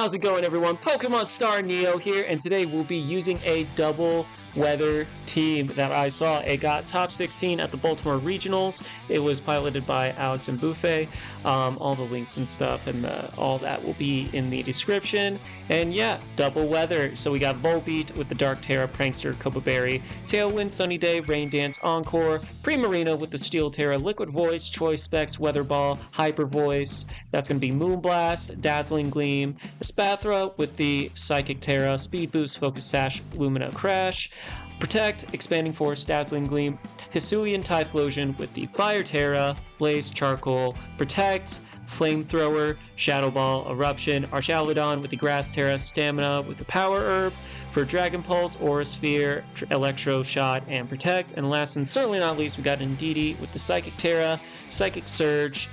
How's it going, everyone? Pokemon Star Neo here, and today we'll be using a double weather team that I saw. It got top 16 at the Baltimore Regionals. It was piloted by Alex and Buffet. All the links and stuff and all that will be in the description. And yeah, double weather. So we got Volbeat with the Dark Terra, Prankster, Copa Berry, Tailwind, Sunny Day, Rain Dance, Encore, Primarina with the Steel Terra, Liquid Voice, Choice Specs, Weather Ball, Hyper Voice. That's going to be Moonblast, Dazzling Gleam, Espathra with the Psychic Terra, Speed Boost, Focus Sash, Lumina Crash, Protect, Expanding Force, Dazzling Gleam, Hisuian Typhlosion with the Fire Terra, Blaze, Charcoal, Protect, Flamethrower, Shadow Ball, Eruption, Archaludon with the Grass Terra, Stamina with the Power Herb, for Dragon Pulse, Aura Sphere, Electro Shot, and Protect. And last and certainly not least, we got Indeedee with the Psychic Terra, Psychic Surge,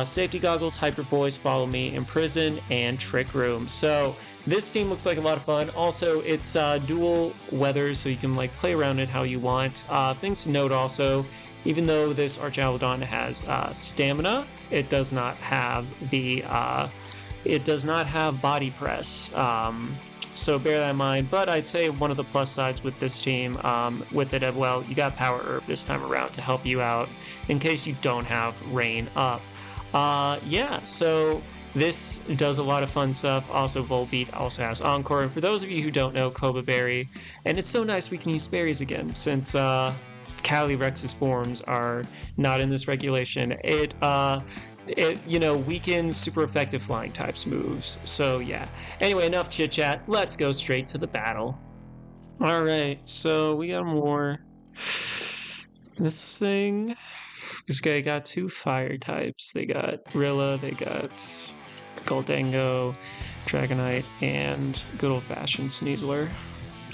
Safety Goggles, Hyper Voice, Follow Me, Imprison, and Trick Room. So this team looks like a lot of fun. Also, it's dual weather, so you can like play around it how you want. Things to note also, even though this Archaludon has stamina, it does not have the body press. So bear that in mind. But I'd say one of the plus sides with this team, with it as well, you got Power Herb this time around to help you out in case you don't have Rain up. Yeah, so this does a lot of fun stuff. Also, Volbeat also has Encore. And for those of you who don't know, Copa Berry, and it's so nice we can use berries again since Calyrex's forms are not in this regulation. It weakens super effective flying types moves. So yeah. Anyway, enough chit chat. Let's go straight to the battle. All right, so we got more. This thing. This guy got two fire types. They got Rilla, they got Goldango, Dragonite, and good old-fashioned Sneasler.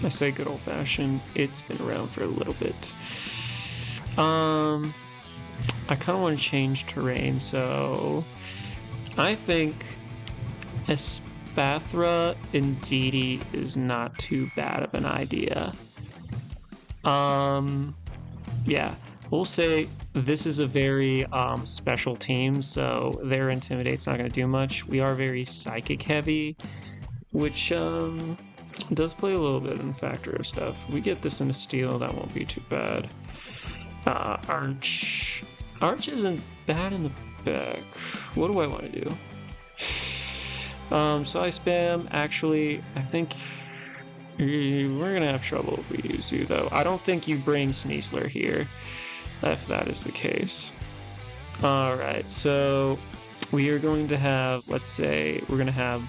I say good old-fashioned, it's been around for a little bit. I kind of want to change terrain, so I think Espathra Indeedee is not too bad of an idea. Yeah, we'll say this is a very special team, so their Intimidate's not going to do much. We are very Psychic heavy, which does play a little bit in factor of stuff. We get this into Steel, that won't be too bad. Arch isn't bad in the back. What do I want to do? Size Spam, actually, I think we're gonna have trouble if we use you, though. I don't think you bring Sneasler here, if that is the case. Alright, so we are going to have, let's say, we're gonna have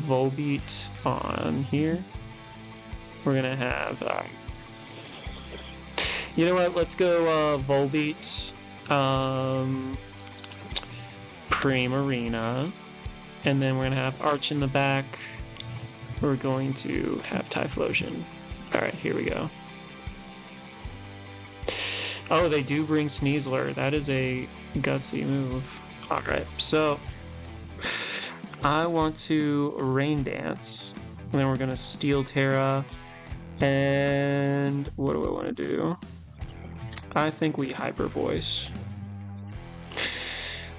Volbeat on here. We're gonna have, you know what, let's go Volbeat, Primarina, and then we're gonna have Arch in the back. We're going to have Typhlosion. Alright, here we go. Oh, they do bring Sneasler. That is a gutsy move. Alright, so I want to Rain Dance. And then we're gonna Steel Terra. And what do I want to do? I think we Hyper Voice.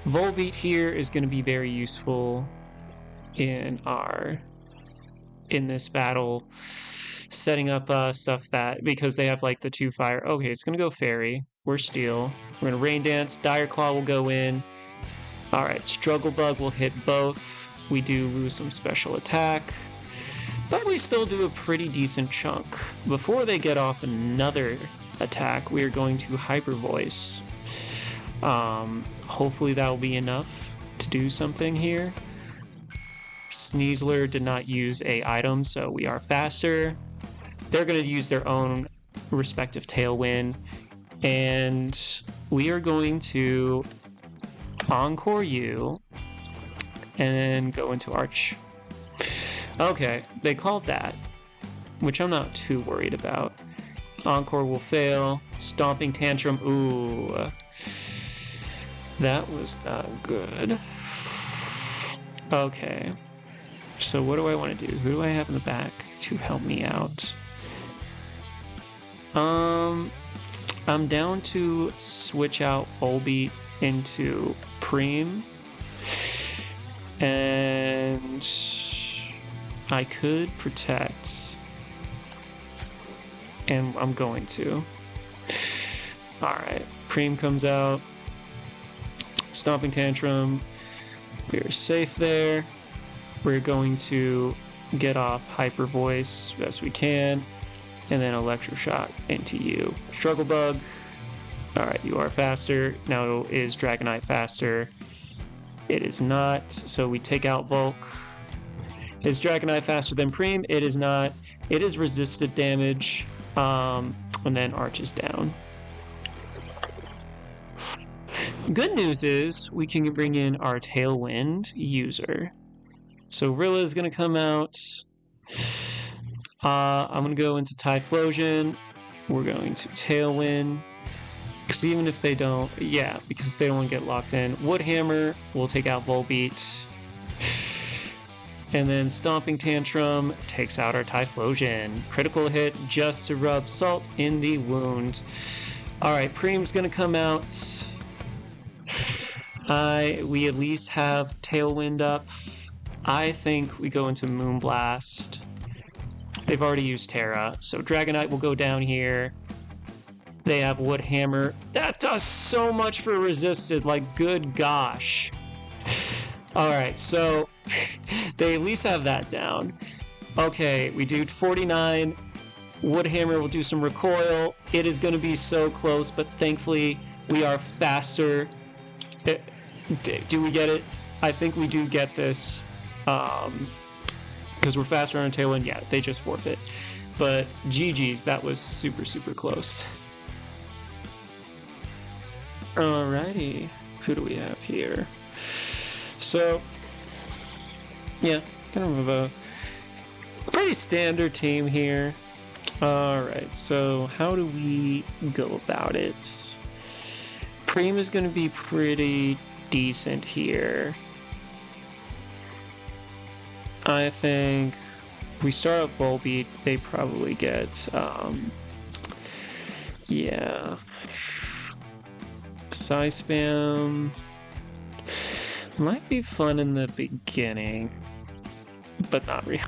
Volbeat here is going to be very useful in this battle, setting up stuff that, because they have like the two fire. Okay, it's going to go Fairy. We're Steel. We're going to Rain Dance. Dire Claw will go in. Alright, Struggle Bug will hit both. We do lose some special attack, but we still do a pretty decent chunk. Before they get off another attack, we are going to Hyper Voice. Hopefully that will be enough to do something here. Sneasler did not use a item, so we are faster. They're going to use their own respective Tailwind, and we are going to Encore you, and then go into Arch. Okay, they called that, which I'm not too worried about. Encore will fail. Stomping Tantrum, ooh. That was not good. Okay. So what do I want to do? Who do I have in the back to help me out? I'm down to switch out Volbeat into Preem. And I could protect. And I'm going to. Alright, Preem comes out. Stomping Tantrum. We're safe there. We're going to get off Hyper Voice as best we can. And then Electroshock into you. Struggle Bug. Alright, you are faster. Now is Dragonite faster? It is not. So we take out Volk. Is Dragonite faster than Preem? It is not. It is resisted damage. And then Arch is down. Good news is we can bring in our Tailwind user. So Rilla is going to come out. I'm going to go into Typhlosion. We're going to Tailwind. Because even if they don't, yeah, because they don't want to get locked in. Woodhammer will take out Volbeat. And then Stomping Tantrum takes out our Typhlosion. Critical hit just to rub salt in the wound. Alright, Preem's going to come out. We at least have Tailwind up. I think we go into Moonblast. They've already used Terra, so Dragonite will go down here. They have Woodhammer. That does so much for resisted, like, good gosh. Alright, so they at least have that down. Okay, we do 49. Woodhammer will do some recoil. It is going to be so close, but thankfully we are faster. Do we get it? I think we do get this. Because we're faster on Tailwind. Yeah, they just forfeit. But GG's, that was super, super close. Alrighty. Who do we have here? So, yeah, kind of a pretty standard team here. Alright, so how do we go about it? Preem is going to be pretty decent here. I think if we start up Volbeat, they probably get, yeah. Size Spam might be fun in the beginning, but not really.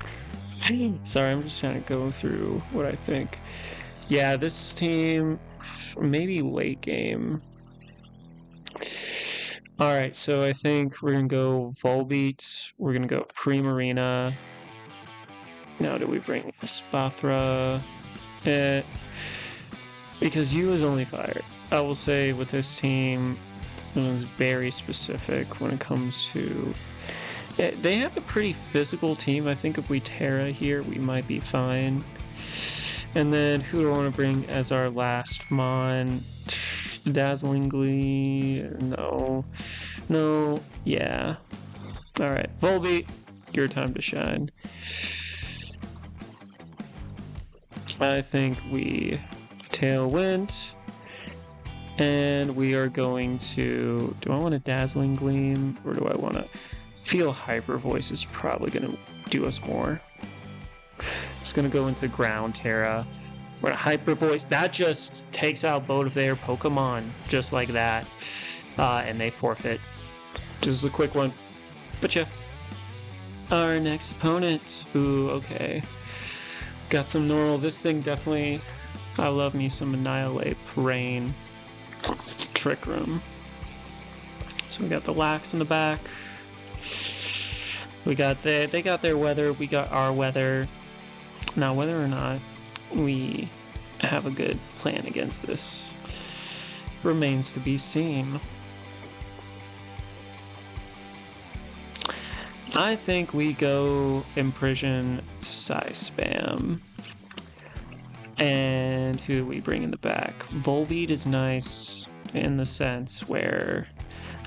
Sorry, I'm just trying to go through what I think. Yeah, this team, maybe late game. Alright, so I think we're going to go Volbeat. We're going to go Primarina. Now do we bring Spathra? Because you is only fire. I will say with this team, it was very specific when it comes to... They have a pretty physical team. I think if we Terra here, we might be fine. And then who do I want to bring as our last Mon? Dazzling Glee? No. Yeah. Alright, Volbeat, your time to shine. I think we Tailwind. And we are going to... Do I want a Dazzling Gleam? Or do I want to... feel Hyper Voice is probably going to do us more. It's going to go into Ground Terra. We're going to Hyper Voice. That just takes out both of their Pokemon. Just like that. And they forfeit. Just a quick one. But yeah. Our next opponent. Ooh, okay. Got some Normal. This thing definitely... I love me some Annihilate, Rain, Trick Room. So we got the Lax in the back. We got they got their weather, we got our weather. Now whether or not we have a good plan against this remains to be seen. I think we go Imprison, Size Spam. And who do we bring in the back? Volbeat is nice in the sense where...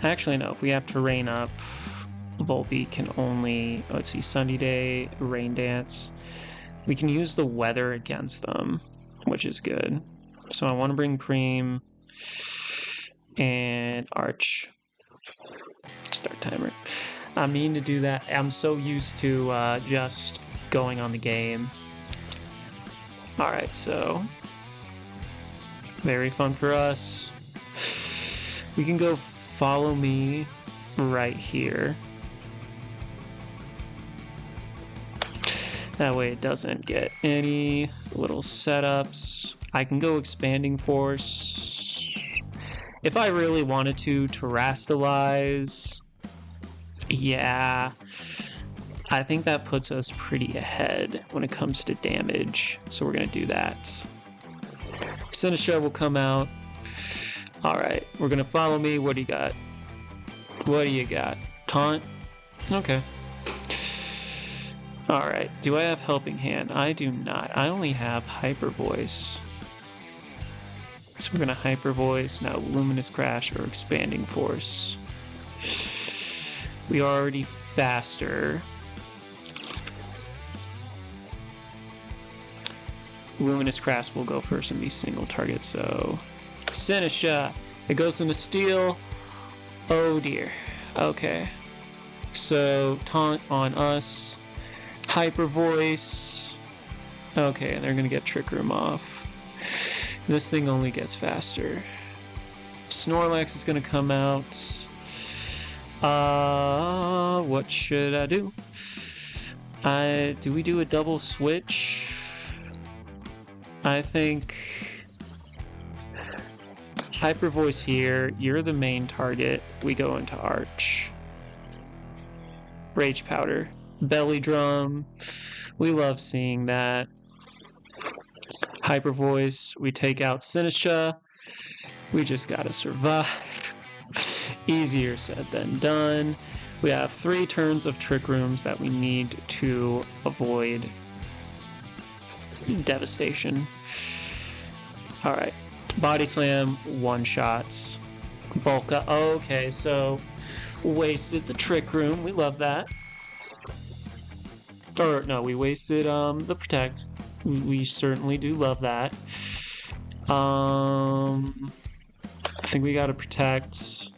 Actually, no. If we have to rain up, Volbeat can only... Let's see. Sunny Day, Rain Dance. We can use the weather against them, which is good. So I want to bring Preem and Arch. Start timer. I mean to do that. I'm so used to just going on the game. Alright, so very fun for us. We can go Follow Me right here. That way it doesn't get any little setups. I can go Expanding Force. If I really wanted to Terrastalize, yeah, I think that puts us pretty ahead when it comes to damage. So we're going to do that. Sinistcha will come out. All right, we're going to follow me. What do you got? What do you got? Taunt? Okay. All right, do I have Helping Hand? I do not. I only have Hyper Voice. So we're going to Hyper Voice, now Luminous Crash or Expanding Force. We are already faster. Luminous Crash will go first and be single target, so... Sinistcha! It goes into Steel. Oh dear. Okay. So, Taunt on us. Hyper Voice. Okay, and they're gonna get Trick Room off. This thing only gets faster. Snorlax is gonna come out. What should I do? Do we do a double switch? I think Hyper Voice here. You're the main target. We go into Arch. Rage Powder. Belly Drum. We love seeing that. Hyper Voice. We take out Sinistcha. We just gotta survive. Easier said than done. We have 3 turns of Trick Rooms that we need to avoid devastation. Alright. Body Slam, one-shots. Bulk up. Okay, so wasted the Trick Room. We love that. Or, no, we wasted the Protect. We certainly do love that. I think we gotta Protect.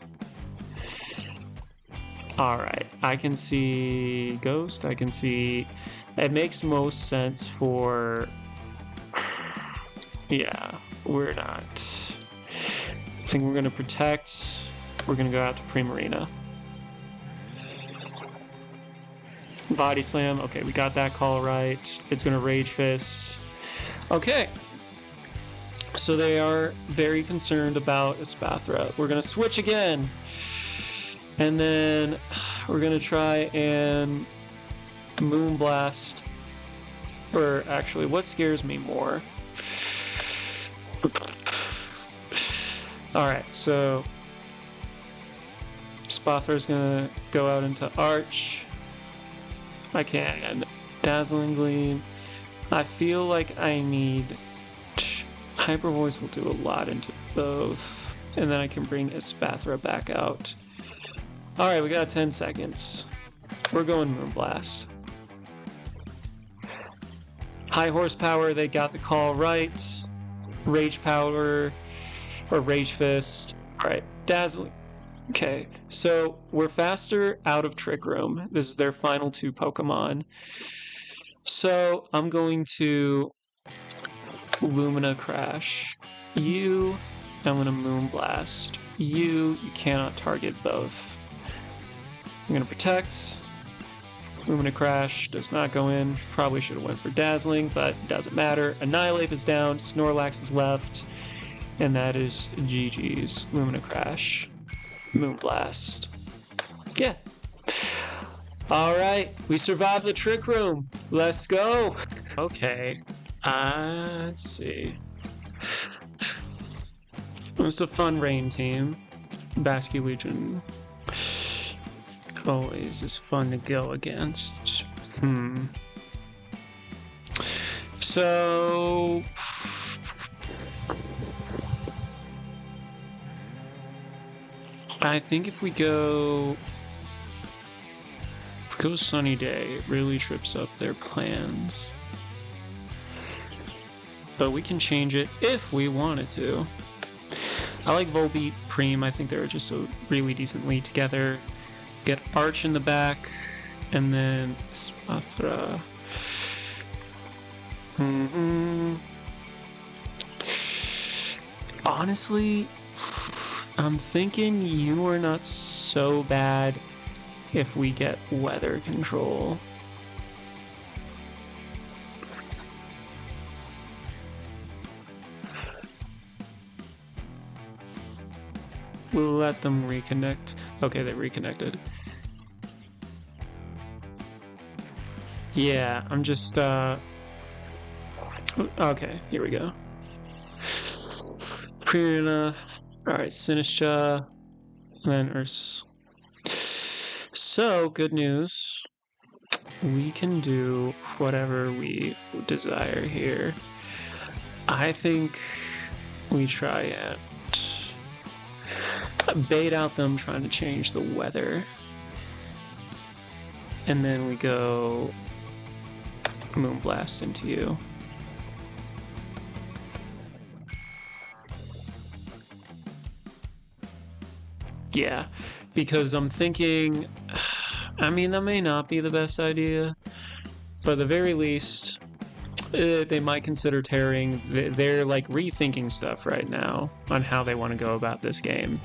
Alright, I can see Ghost. I can see... It makes most sense for... Yeah, we're not. I think we're gonna Protect. We're gonna go out to Primarina. Body Slam. Okay, we got that call right. It's gonna Rage Fist. Okay. So they are very concerned about Espathra. We're gonna switch again. And then we're gonna try and Moonblast. Or actually, what scares me more? Alright, so Espathra's gonna go out into Arch. I can. Dazzling Gleam. I feel like I need... Hyper Voice will do a lot into both. And then I can bring Espathra back out. Alright, we got 10 seconds. We're going Moonblast. High horsepower, they got the call right. Rage Power, or Rage Fist. Alright, Dazzling. Okay, so we're faster out of Trick Room. This is their final 2 Pokemon. So I'm going to Lumina Crash. I'm going to Moonblast. You cannot target both. I'm going to Protect. Lumina Crash does not go in. Probably should have went for Dazzling, but doesn't matter. Annihilate is down. Snorlax is left. And that is GG's. Lumina Crash. Moonblast. Yeah. Alright, we survived the Trick Room. Let's go. Okay. Let's see. It's a fun rain team. Basculegion always is fun to go against. So... I think if we go Sunny Day, it really trips up their plans. But we can change it if we wanted to. I like Volbeat, Preem. I think they're just so really decently together. Get Arch in the back, and then Espathra. Honestly, I'm thinking you are not so bad if we get weather control. We'll let them reconnect. Okay, they reconnected. Yeah, I'm just, okay, here we go. Prina. Alright, Sinistra. Then Urs. So, good news. We can do whatever we desire here. I think we try and bait out them trying to change the weather. And then we go Moonblast into you. Yeah, because I'm thinking, I mean, that may not be the best idea, but at the very least, they might consider tearing. They're like rethinking stuff right now on how they want to go about this game.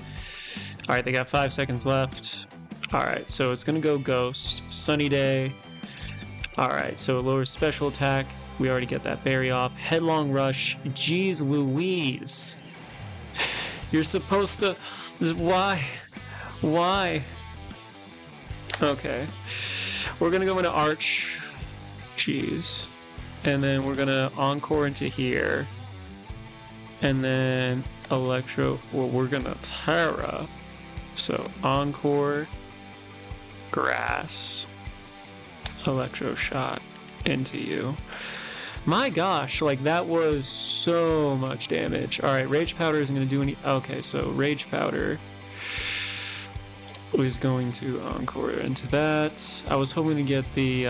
All right, they got 5 seconds left. All right, so it's gonna go Ghost, Sunny Day. All right, so lower special attack. We already get that berry off. Headlong Rush. Jeez Louise. You're supposed to... Why? Why? Okay. We're gonna go into Arch. Jeez. And then we're gonna Encore into here. And then Electro... Well, we're gonna Terra. So Encore. Grass. Electro Shot into you. My gosh, like that was so much damage. Alright, Rage Powder isn't going to do any... Okay, so Rage Powder was going to Encore into that. I was hoping to get the,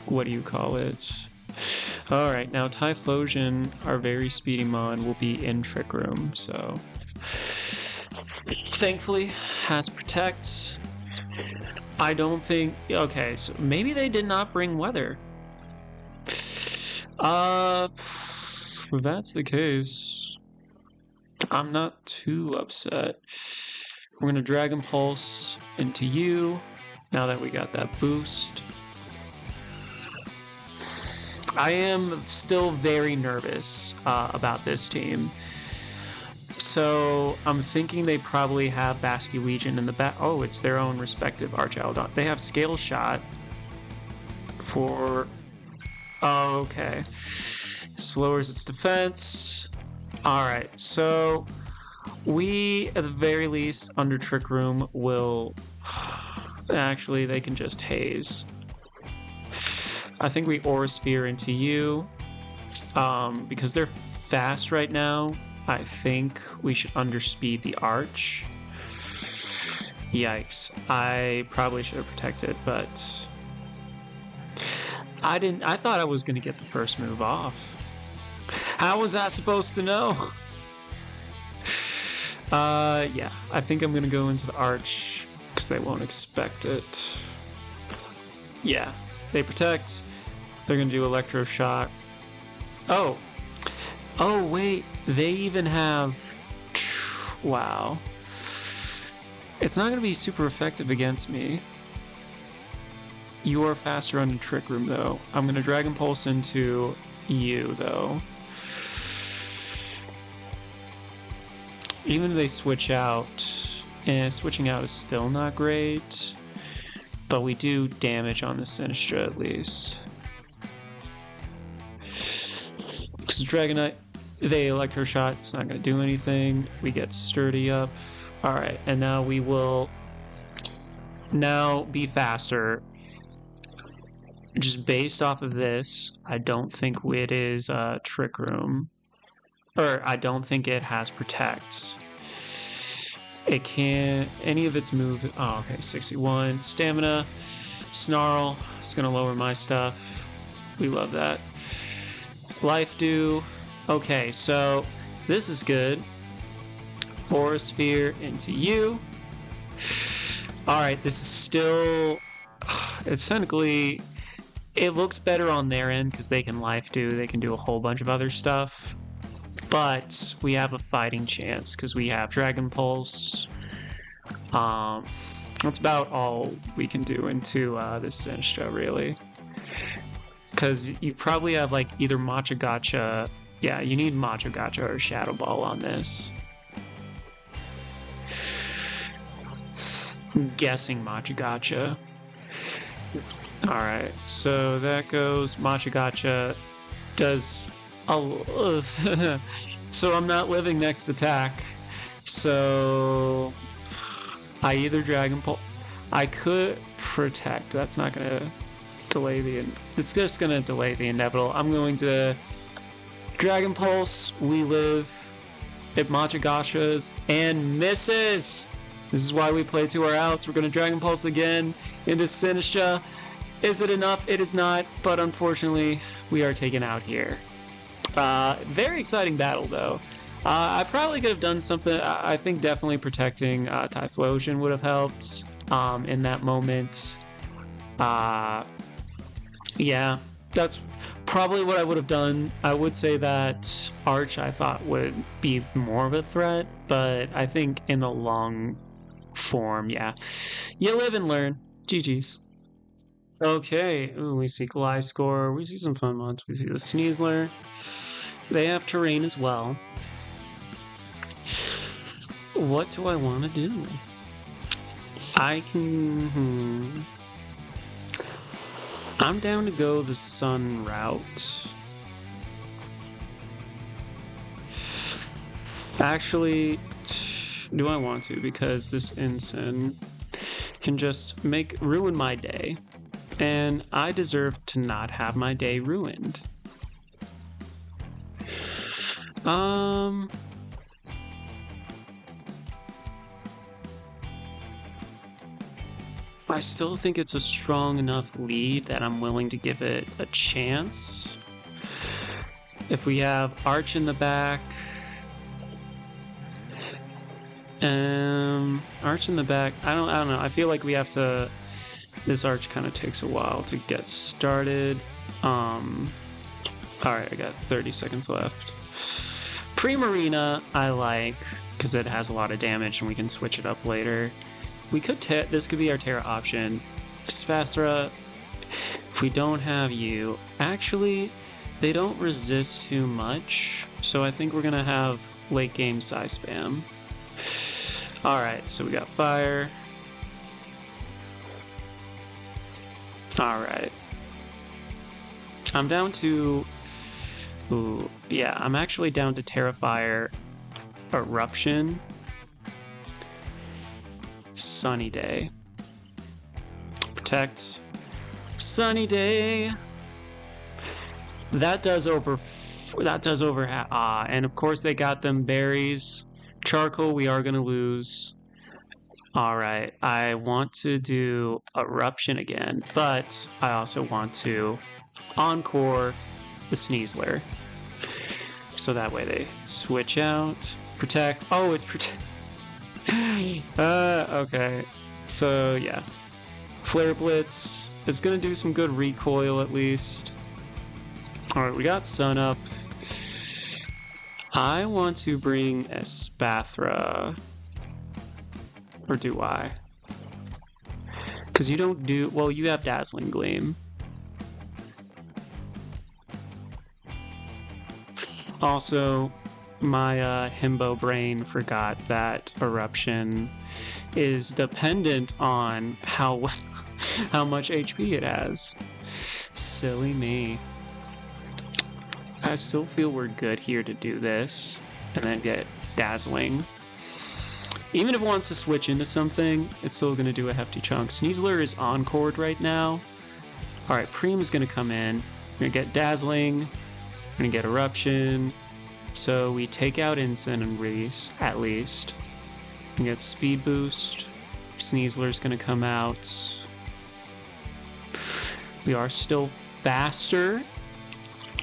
what do you call it? Alright, now Typhlosion, our very speedy mon, will be in Trick Room, so... Thankfully, has Protect. I don't think... Okay, so maybe they did not bring weather. If that's the case, I'm not too upset. We're gonna Dragon Pulse into you, now that we got that boost. I am still very nervous about this team. So I'm thinking they probably have Basculegion in the back. Oh, it's their own respective Archeldon. They have Scale Shot for... Oh, okay. This lowers its defense. Alright, so we, at the very least, under Trick Room, will... Actually, they can just haze. I think we Aura Sphere into you. Because they're fast right now, I think we should underspeed the Arch. Yikes. I probably should have protected, but... I thought I was going to get the first move off. How was I supposed to know? Yeah. I think I'm going to go into the Arch, because they won't expect it. Yeah. They protect. They're going to do Electro Shot. Oh! Oh, wait. They even have... Wow. It's not going to be super effective against me. You are faster under Trick Room, though. I'm going to Dragon Pulse into you, though. Even if they switch out, switching out is still not great. But we do damage on the Sinistra, at least. Because Dragonite, they Electro Shot, it's not going to do anything. We get Sturdy up. Alright, and now we will now be faster. Just based off of this, I don't think it is Trick Room. Or I don't think it has Protect. It can't... Any of its moves... Oh, okay, 61. Stamina. Snarl. It's going to lower my stuff. We love that. Life Dew. Okay, so this is good. Aura Sphere into you. Alright, this is still... It's technically... It looks better on their end because they can Life Dew. They can do a whole bunch of other stuff. But we have a fighting chance because we have Dragon Pulse. That's about all we can do into this Sinistra, really. Because you probably have like either Matcha Gotcha. Yeah, you need Matcha Gotcha or Shadow Ball on this. I'm guessing Machagacha. Alright, so that goes. Machagacha does a so I'm not living next attack. So I either Dragon Pulse. I could protect. That's not gonna delay the. It's just gonna delay the inevitable. I'm going to Dragon Pulse. We live. It Machagashas and misses. This is why we play to our outs. We're gonna Dragon Pulse again into Sinistra. Is it enough? It is not, but unfortunately, we are taken out here. Very exciting battle, though. I probably could have done something. I think definitely protecting Typhlosion would have helped in that moment. Yeah, that's probably what I would have done. I would say that Arch I thought would be more of a threat, but I think in the long form, yeah. You live and learn. GG's. Okay, ooh, we see Gliscor. We see some fun mods. We see the Sneasler. They have terrain as well. What do I want to do? I can... I'm down to go the Sun route. Actually, do I want to? Because this Ensign can just ruin my day. And I deserve to not have my day ruined. I still think it's a strong enough lead that I'm willing to give it a chance. If we have Arch in the back, Arch in the back, I don't know. I feel like we have to. This Arch kind of takes a while to get started. All right, I got 30 seconds left. Primarina, I like because it has a lot of damage and we can switch it up later. We could this could be our Terra option. Spathra, if we don't have you, actually, they don't resist too much, so I think we're gonna have late game size spam. All right, so we got fire. All right, I'm down to. Ooh, yeah, I'm actually down to Terrifier, Eruption, Sunny Day, Protect, Sunny Day. That does over. And of course they got them berries. Charcoal, we are gonna lose. All right, I want to do Eruption again, but I also want to Encore the Sneasler. So that way they switch out. Protect. Oh, it's protect. Okay. So, yeah. Flare Blitz. It's going to do some good recoil at least. Alright, we got Sun Up. I want to bring a Spathra. Or do I? Because you don't do... Well, you have Dazzling Gleam. Also, my himbo brain forgot that Eruption is dependent on how much HP it has. Silly me. I still feel we're good here to do this and then get Dazzling. Even if it wants to switch into something, it's still going to do a hefty chunk. Sneasler is encored right now. Alright, Preem is going to come in. We're going to get Dazzling. We're going to get Eruption. So we take out Ensign and Reese, at least. We get Speed Boost. Sneasler's going to come out. We are still faster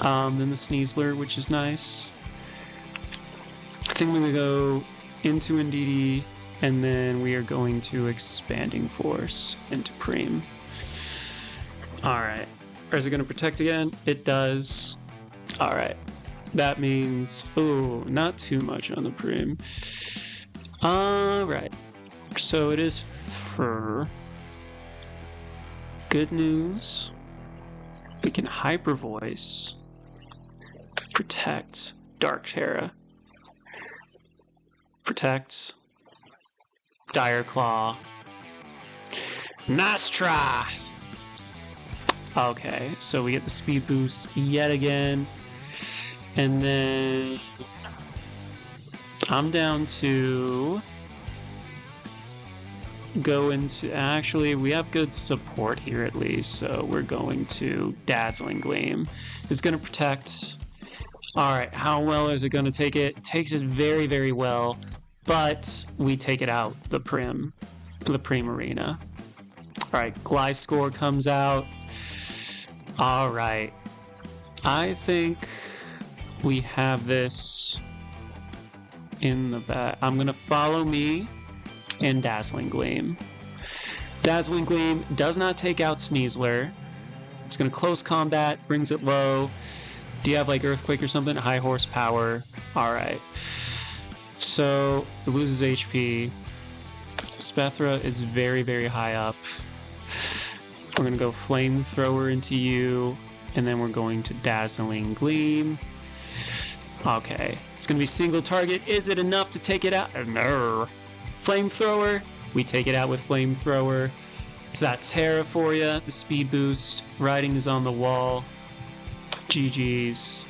than the Sneasler, which is nice. I think we're going to go into Indeedee, and then we are going to Expanding Force into Preem. Alright. Is it going to protect again? It does. Alright. That means... Oh, not too much on the Preem. Alright. So it is for... Good news. We can Hyper Voice. Protect. Dark Terra. Protect. Dire Claw. Nice try! Okay, so we get the speed boost yet again. And then I'm down to go into... Actually, we have good support here at least, so we're going to Dazzling Gleam. It's going to protect... Alright, how well is it going to take it? It takes it very, very well, but we take it out, the Prim Arena. Alright, Gliscor comes out. Alright, I think we have this in the back. I'm going to follow me and Dazzling Gleam. Dazzling Gleam does not take out Sneasler. It's going to close combat, brings it low. Do you have like Earthquake or something? High horsepower. Alright. So it loses HP. Spethra is very, very high up. We're going to go Flamethrower into you. And then we're going to Dazzling Gleam. Okay. It's going to be single target. Is it enough to take it out? No. Flamethrower. We take it out with Flamethrower. It's that Terra for you. The speed boost. Riding is on the wall. GG's.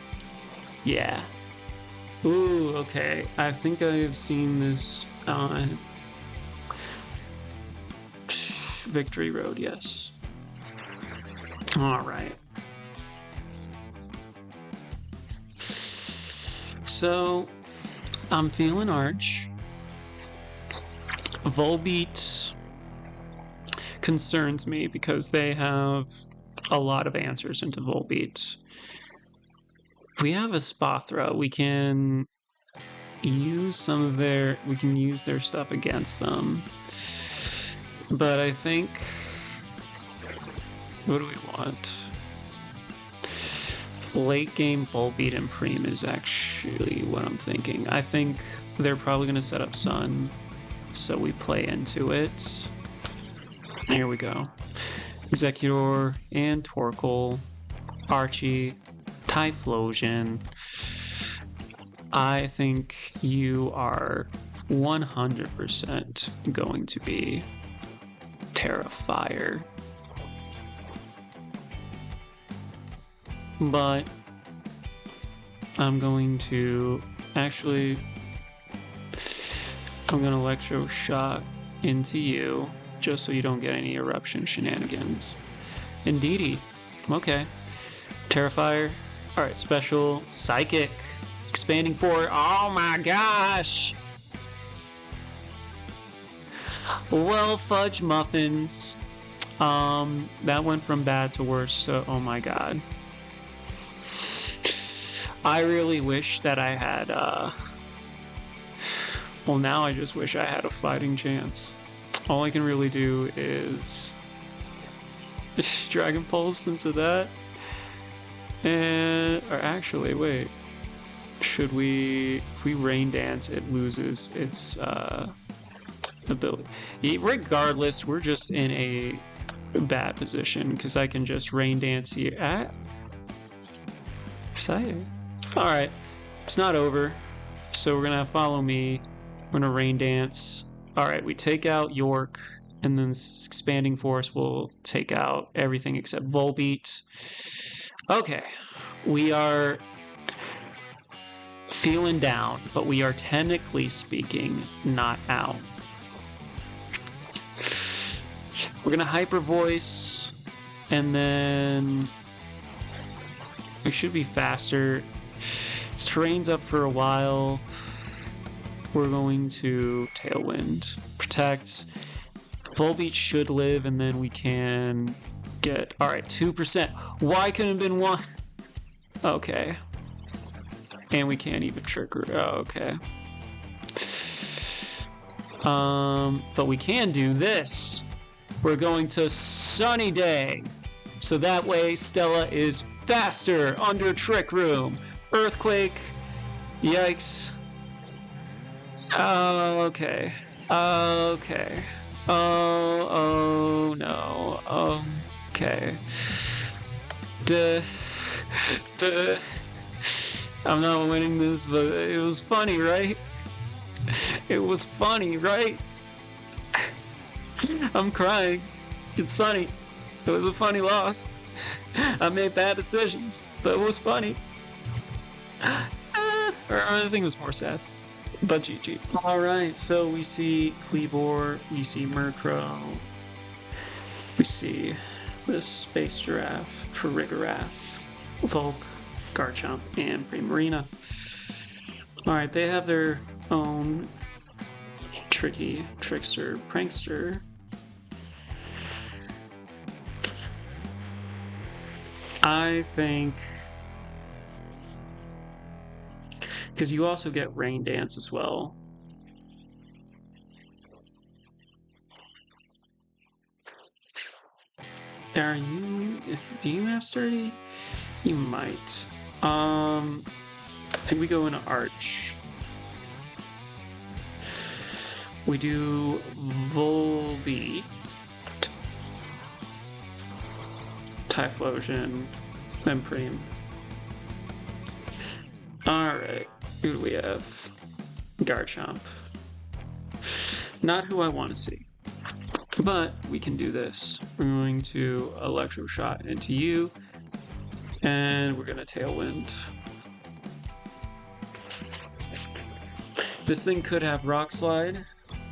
Yeah. Ooh, okay. I think I've seen this on Victory Road, yes. Alright. So, I'm feeling Arch. Volbeat concerns me because they have a lot of answers into Volbeat. If we have a Spothra, we can use some of their... We can use their stuff against them. But I think... What do we want? Late game Volbeat and Preem is actually what I'm thinking. I think they're probably going to set up Sun, so we play into it. Here we go. Executor and Torkoal, Archie, Typhlosion. I think you are 100% going to be Terrifier. But I'm going to actually... I'm going to Electro Shock into you, just so you don't get any Eruption shenanigans. Indeedy. Okay. Terrifier. Alright, Special. Psychic. Expanding Forward. Oh my gosh! Well, Fudge Muffins. That went from bad to worse, so oh my god. I really wish that I had, well, now I just wish I had a fighting chance. All I can really do is Dragon Pulse into that. And, or actually, wait. Should we, if we Rain Dance, it loses its, ability. Regardless, we're just in a bad position, because I can just Rain Dance here. Exciting. Alright, it's not over. So we're gonna follow me. We're gonna Rain Dance. Alright, we take out York, and then Expanding Force will take out everything except Volbeat. Okay, we are feeling down, but we are technically speaking not out. We're gonna Hyper Voice, and then we should be faster. Terrain's up for a while. We're going to Tailwind. Protect. Volbeat should live, and then we can get... Alright, 2%. Why couldn't it have been 1? Okay. And we can't even trick her. Oh, okay. But we can do this. We're going to Sunny Day. So that way Stella is faster under Trick Room. Earthquake. Yikes. Oh, okay. Okay. Oh no. Okay. Duh. I'm not winning this, but it was funny, right? It was funny, right? I'm crying. It's funny. It was a funny loss. I made bad decisions, but it was funny. Or I think it was more sad. But GG. Alright, so we see Kleavor, we see Murkrow, we see this Space Giraffe for Rigorath, Volk, Garchomp, and Primarina. Alright, they have their own tricky trickster, prankster. I think, because you also get Rain Dance as well. Do you have Sturdy? You might. I think we go into Arch. We do Volbeat, Typhlosion, then Preem. Alright, who do we have? Garchomp. Not who I want to see. But we can do this. We're going to Electro Shot into you, and we're going to Tailwind. This thing could have Rock Slide.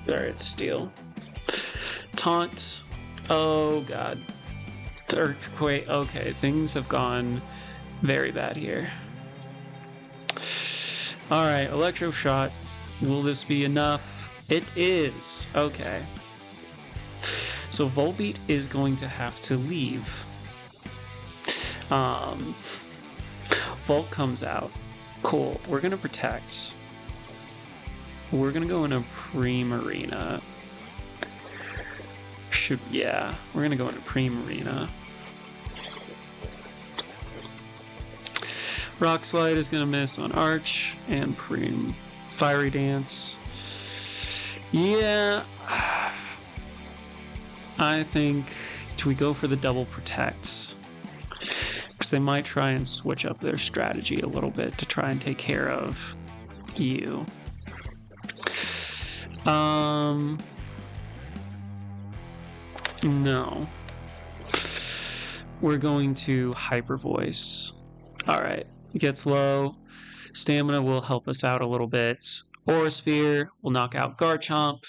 Alright, it's Steel. Taunt. Oh god. Earthquake. Okay, things have gone very bad here. Alright, Electro Shot. Will this be enough? It is. Okay. So Volbeat is going to have to leave. Volk comes out. Cool. We're going to protect. We're going to go into Primarina. Yeah, we're going to go into Primarina. Rock Slide is going to miss on Arch and Preem. Fiery Dance. Yeah. I think, do we go for the double protects? Because they might try and switch up their strategy a little bit to try and take care of you. No. We're going to Hyper Voice. Alright, it gets low. Stamina will help us out a little bit. Aura Sphere will knock out Garchomp.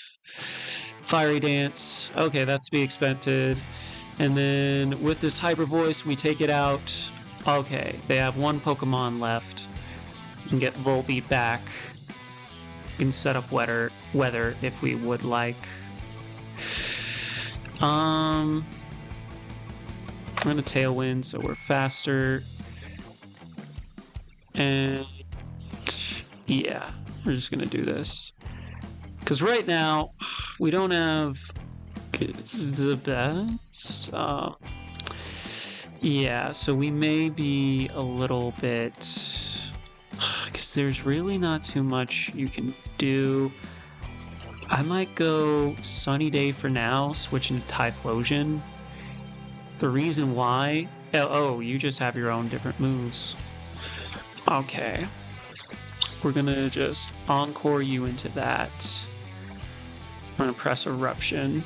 Fiery Dance. Okay, that's to be expected. And then with this Hyper Voice, we take it out. Okay, they have one Pokemon left. We can get Volbeat back. We can set up Weather if we would like. I'm gonna Tailwind so we're faster. And yeah, we're just gonna do this. Because right now, we don't have the best. Yeah, so we may be a little bit... Because there's really not too much you can do. I might go Sunny Day for now, switch into Typhlosion. The reason why... Oh, you just have your own different moves. Okay. We're gonna just Encore you into that. I'm gonna press Eruption.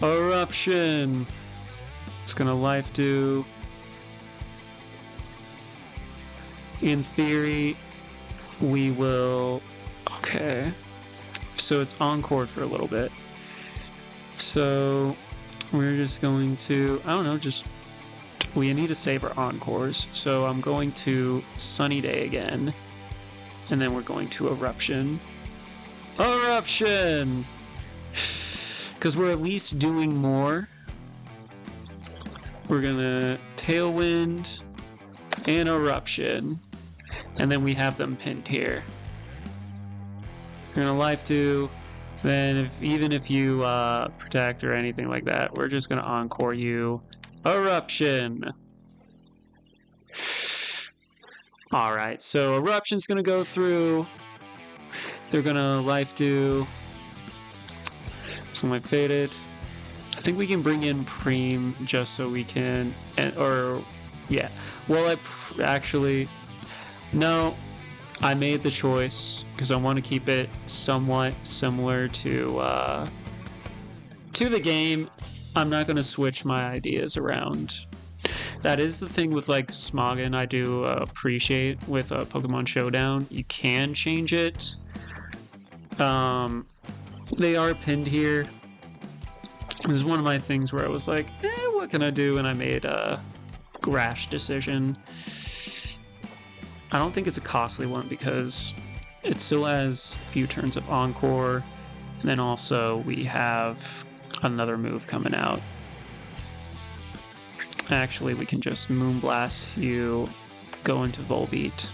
Eruption! It's gonna Life do. In theory, we will... Okay. So it's Encore for a little bit. So we're just going to... I don't know, just... We need to save our Encores. So I'm going to Sunny Day again. And then we're going to Eruption. Eruption! Because we're at least doing more. We're gonna Tailwind and Eruption. And then we have them pinned here. We're gonna Life do. Then even if you protect or anything like that, we're just gonna Encore you. Eruption! Alright, so Eruption's gonna go through. They're gonna Life do. Something like Faded. I think we can bring in Preem just so we can... yeah. Well, actually... No. I made the choice because I want to keep it somewhat similar to the game. I'm not going to switch my ideas around. That is the thing with like Smogon I do appreciate with Pokemon Showdown. You can change it. They are pinned here. This is one of my things where I was like, what can I do? And I made a rash decision. I don't think it's a costly one because it still has a few turns of Encore. And then also we have another move coming out. Actually, we can just Moonblast you, go into Volbeat.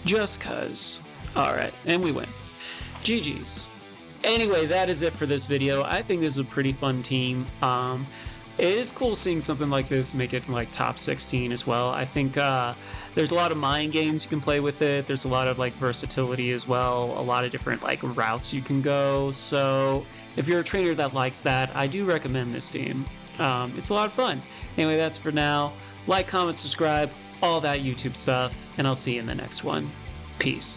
Just cuz. Alright, and we win. GG's. Anyway, that is it for this video. I think this is a pretty fun team. It is cool seeing something like this make it like top 16 as well. I think there's a lot of mind games you can play with it. There's a lot of like versatility as well. A lot of different like routes you can go. So if you're a trainer that likes that, I do recommend this team. It's a lot of fun. Anyway, that's for now. Like, comment, subscribe, all that YouTube stuff, and I'll see you in the next one. Peace.